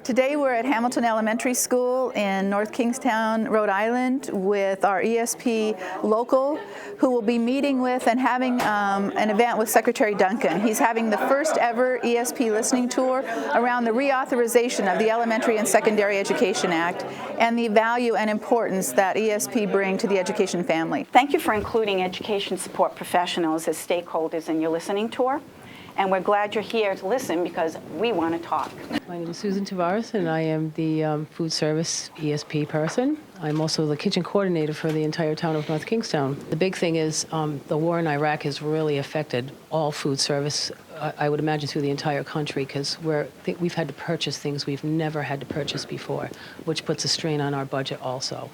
Today we're at Hamilton Elementary School in North Kingstown, Rhode Island with our ESP local who will be meeting with and having an event with Secretary Duncan. He's having the first ever ESP listening tour around the reauthorization of the Elementary and Secondary Education Act and the value and importance that ESP bring to the education family. Thank you for including education support professionals as stakeholders in your listening tour. And we're glad you're here to listen because we want to talk. My name is Susan Tavares, and I am the food service ESP person. I'm also the kitchen coordinator for the entire town of North Kingstown. The big thing is the war in Iraq has really affected all food service, I would imagine, through the entire country, because we've had to purchase things we've never had to purchase before, which puts a strain on our budget also.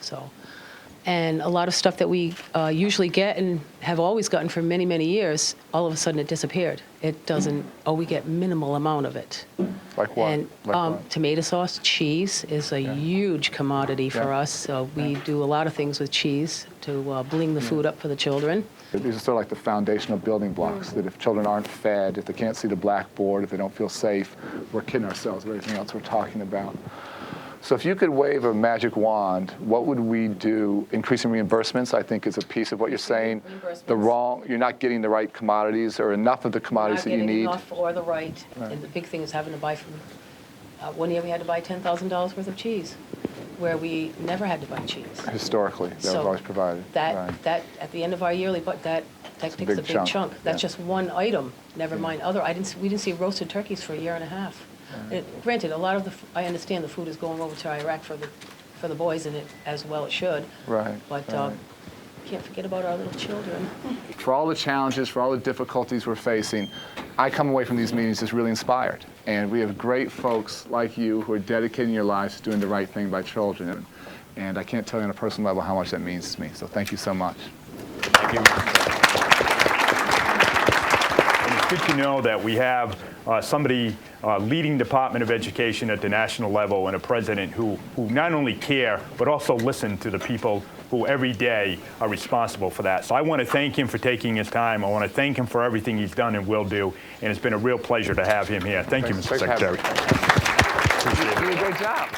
And a lot of stuff that we usually get and have always gotten for many, many years, all of a sudden it disappeared. It doesn't, we get minimal amount of it. Like what? And tomato sauce, cheese is a huge commodity for us. So we do a lot of things with cheese to bling the food up for the children. These are sort of like the foundational building blocks, that if children aren't fed, if they can't see the blackboard, if they don't feel safe, we're kidding ourselves with everything else we're talking about. So if you could wave a magic wand, what would we do? Increasing reimbursements, I think, is a piece of what you're saying. You're not getting the right commodities or enough of the commodities that you need. Not getting enough or the right. And the big thing is having to buy from, one year we had to buy $10,000 worth of cheese, where we never had to buy cheese. Historically, that was always provided. That at the end of our yearly, but that takes a big chunk. That's just one item, never mind other. We didn't see roasted turkeys for a year and a half. Granted, a lot of I understand the food is going over to Iraq for the boys, and it as well it should. Right. But can't forget about our little children. For all the challenges, for all the difficulties we're facing, I come away from these meetings just really inspired. And we have great folks like you who are dedicating your lives to doing the right thing by children. And I can't tell you on a personal level how much that means to me. So thank you so much. Thank you. And it's good to know that we have somebody leading Department of Education at the national level and a president who not only care, but also listen to the people who every day are responsible for that. So I want to thank him for taking his time. I want to thank him for everything he's done and will do. And it's been a real pleasure to have him here. Thank you, Mr. Secretary. You did a great job.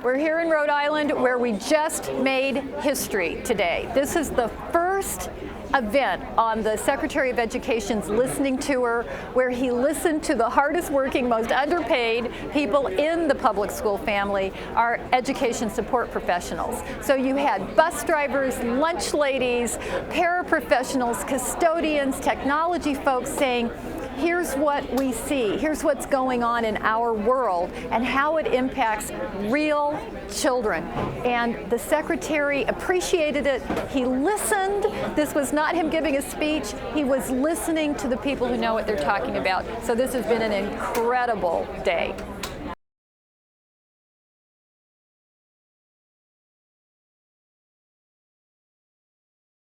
We're here in Rhode Island where we just made history today. This is the first event on the Secretary of Education's listening tour, where he listened to the hardest working, most underpaid people in the public school family, our education support professionals. So you had bus drivers, lunch ladies, paraprofessionals, custodians, technology folks saying, here's what we see, here's what's going on in our world and how it impacts real children. And the Secretary appreciated it. He listened. This was not him giving a speech. He was listening to the people who know what they're talking about. So this has been an incredible day.